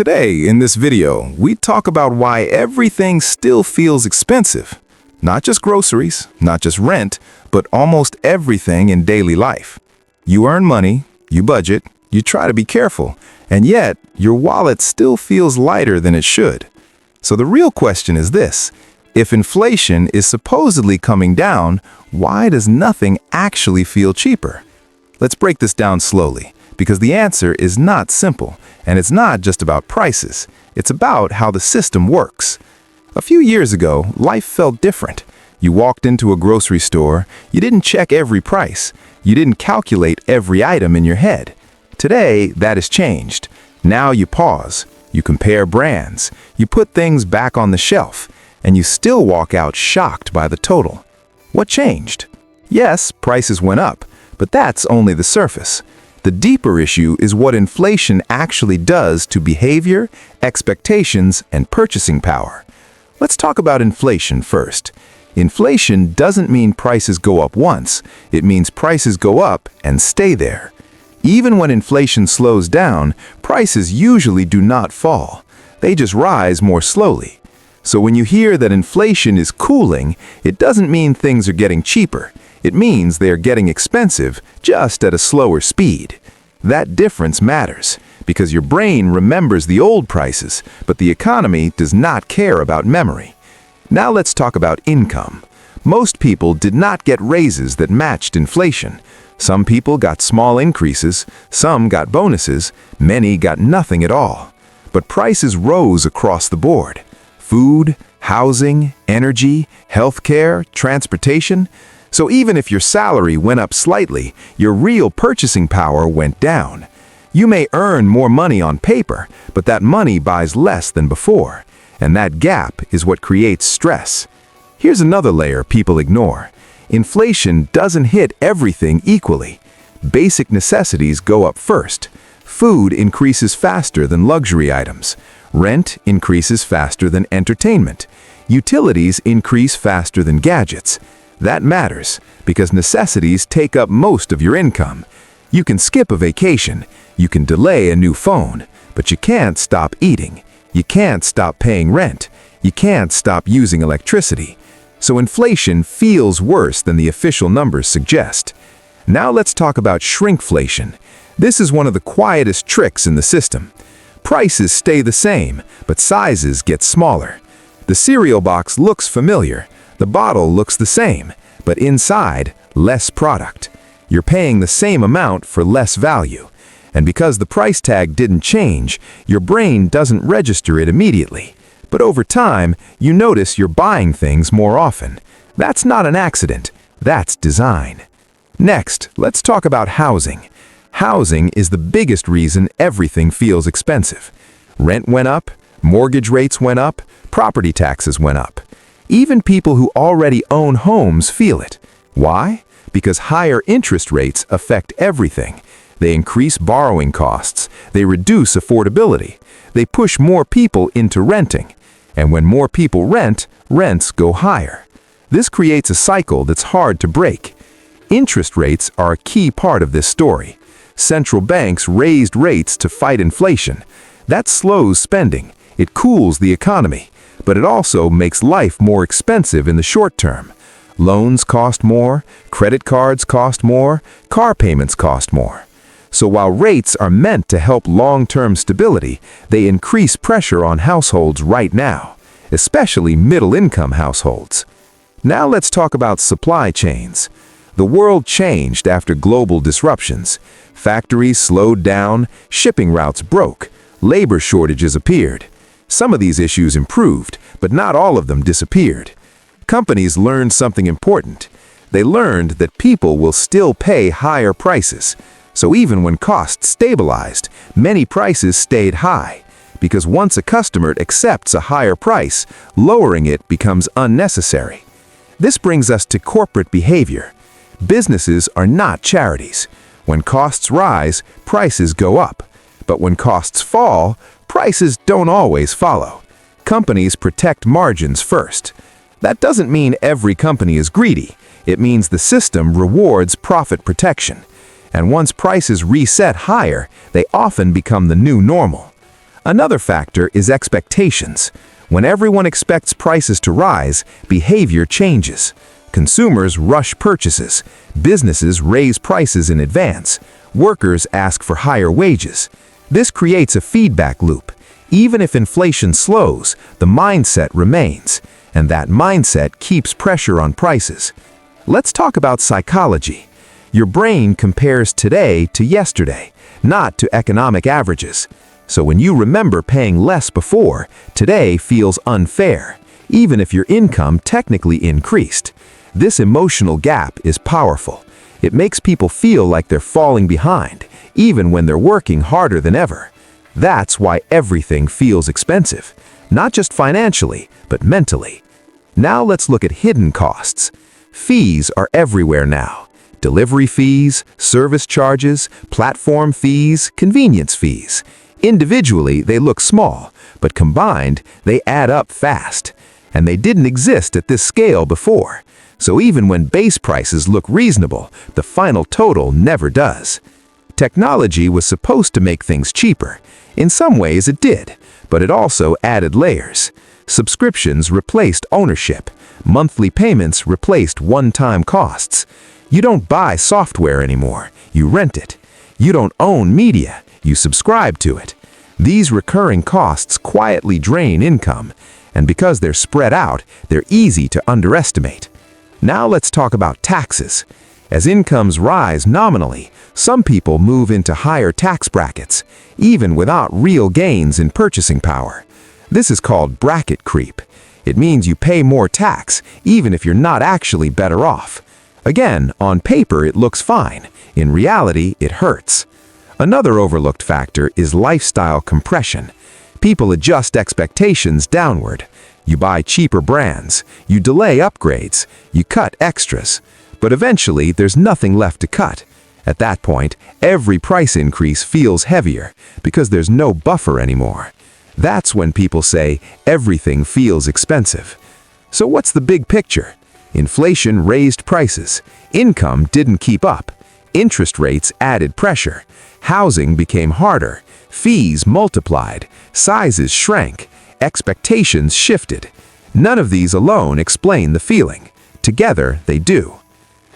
Today, in this video, we talk about why everything still feels expensive. Not just groceries, not just rent, but almost everything in daily life. You earn money, you budget, you try to be careful, and yet your wallet still feels lighter than it should. So the real question is this: if inflation is supposedly coming down, why does nothing actually feel cheaper? Let's break this down slowly, because the answer is not simple, and it's not just about prices. It's about how the system works. A few years ago, life felt different. You walked into a grocery store, you didn't check every price, you didn't calculate every item in your head. Today, that has changed. Now you pause, you compare brands, you put things back on the shelf, and you still walk out shocked by the total. What changed? Yes, prices went up, but that's only the surface. The deeper issue is what inflation actually does to behavior, expectations, and purchasing power. Let's talk about inflation first. Inflation doesn't mean prices go up once. It means prices go up and stay there. Even when inflation slows down, prices usually do not fall. They just rise more slowly. So when you hear that inflation is cooling, it doesn't mean things are getting cheaper. It means they are getting expensive, just at a slower speed. That difference matters, because your brain remembers the old prices, but the economy does not care about memory. Now let's talk about income. Most people did not get raises that matched inflation. Some people got small increases, some got bonuses, many got nothing at all. But prices rose across the board. Food, housing, energy, healthcare, transportation. So even if your salary went up slightly, your real purchasing power went down. You may earn more money on paper, but that money buys less than before. And that gap is what creates stress. Here's another layer people ignore. Inflation doesn't hit everything equally. Basic necessities go up first. Food increases faster than luxury items. Rent increases faster than entertainment. Utilities increase faster than gadgets. That matters, because necessities take up most of your income. You can skip a vacation, you can delay a new phone, but you can't stop eating. You can't stop paying rent. You can't stop using electricity. So inflation feels worse than the official numbers suggest. Now let's talk about shrinkflation. This is one of the quietest tricks in the system. Prices stay the same, but sizes get smaller. The cereal box looks familiar. The bottle looks the same, but inside, less product. You're paying the same amount for less value. And because the price tag didn't change, your brain doesn't register it immediately. But over time, you notice you're buying things more often. That's not an accident. That's design. Next, let's talk about housing. Housing is the biggest reason everything feels expensive. Rent went up, mortgage rates went up, property taxes went up. Even people who already own homes feel it. Why? Because higher interest rates affect everything. They increase borrowing costs. They reduce affordability. They push more people into renting. And when more people rent, rents go higher. This creates a cycle that's hard to break. Interest rates are a key part of this story. Central banks raised rates to fight inflation. That slows spending. It cools the economy. But it also makes life more expensive in the short term. Loans cost more, credit cards cost more, car payments cost more. So while rates are meant to help long-term stability, they increase pressure on households right now, especially middle-income households. Now let's talk about supply chains. The world changed after global disruptions. Factories slowed down, shipping routes broke, labor shortages appeared. Some of these issues improved, but not all of them disappeared. Companies learned something important. They learned that people will still pay higher prices. So even when costs stabilized, many prices stayed high. Because once a customer accepts a higher price, lowering it becomes unnecessary. This brings us to corporate behavior. Businesses are not charities. When costs rise, prices go up. But when costs fall, prices don't always follow. Companies protect margins first. That doesn't mean every company is greedy. It means the system rewards profit protection. And once prices reset higher, they often become the new normal. Another factor is expectations. When everyone expects prices to rise, behavior changes. Consumers rush purchases. Businesses raise prices in advance. Workers ask for higher wages. This creates a feedback loop. Even if inflation slows, the mindset remains, and that mindset keeps pressure on prices. Let's talk about psychology. Your brain compares today to yesterday, not to economic averages. So when you remember paying less before, today feels unfair, even if your income technically increased. This emotional gap is powerful. It makes people feel like they're falling behind, even when they're working harder than ever. That's why everything feels expensive, not just financially, but mentally. Now let's look at hidden costs. Fees are everywhere now. Delivery fees, service charges, platform fees, convenience fees. Individually, they look small, but combined, they add up fast. And they didn't exist at this scale before. So even when base prices look reasonable, the final total never does. Technology was supposed to make things cheaper. In some ways it did, but it also added layers. Subscriptions replaced ownership. Monthly payments replaced one-time costs. You don't buy software anymore, you rent it. You don't own media, you subscribe to it. These recurring costs quietly drain income, and because they're spread out, they're easy to underestimate. Now let's talk about taxes. As incomes rise nominally, some people move into higher tax brackets, even without real gains in purchasing power. This is called bracket creep. It means you pay more tax, even if you're not actually better off. Again, on paper it looks fine. In reality, it hurts. Another overlooked factor is lifestyle compression. People adjust expectations downward. You buy cheaper brands, you delay upgrades, you cut extras. But eventually, there's nothing left to cut. At that point, every price increase feels heavier because there's no buffer anymore. That's when people say everything feels expensive. So what's the big picture? Inflation raised prices. Income didn't keep up. Interest rates added pressure. Housing became harder. Fees multiplied. Sizes shrank. Expectations shifted. None of these alone explain the feeling. Together, they do.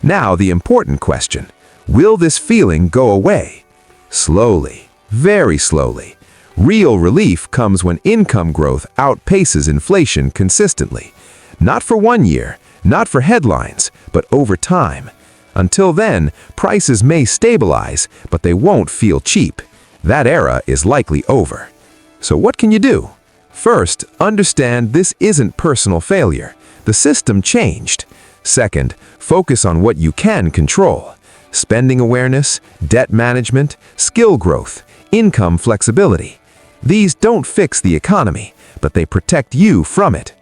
Now the important question, will this feeling go away? Slowly, very slowly. Real relief comes when income growth outpaces inflation consistently. Not for 1 year, not for headlines, but over time. Until then, prices may stabilize, but they won't feel cheap. That era is likely over. So what can you do? First, understand this isn't personal failure. The system changed. Second, focus on what you can control. Spending awareness, debt management, skill growth, income flexibility. These don't fix the economy, but they protect you from it.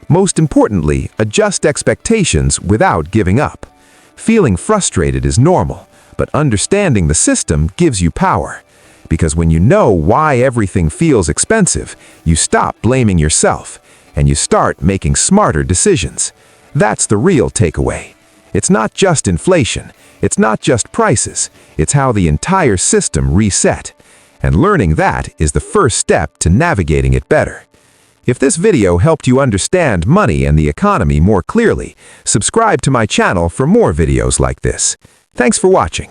Most importantly, adjust expectations without giving up. Feeling frustrated is normal, but understanding the system gives you power. Because when you know why everything feels expensive, you stop blaming yourself, and you start making smarter decisions. That's the real takeaway. It's not just inflation, it's not just prices, it's how the entire system reset. And learning that is the first step to navigating it better. If this video helped you understand money and the economy more clearly, subscribe to my channel for more videos like this. Thanks for watching.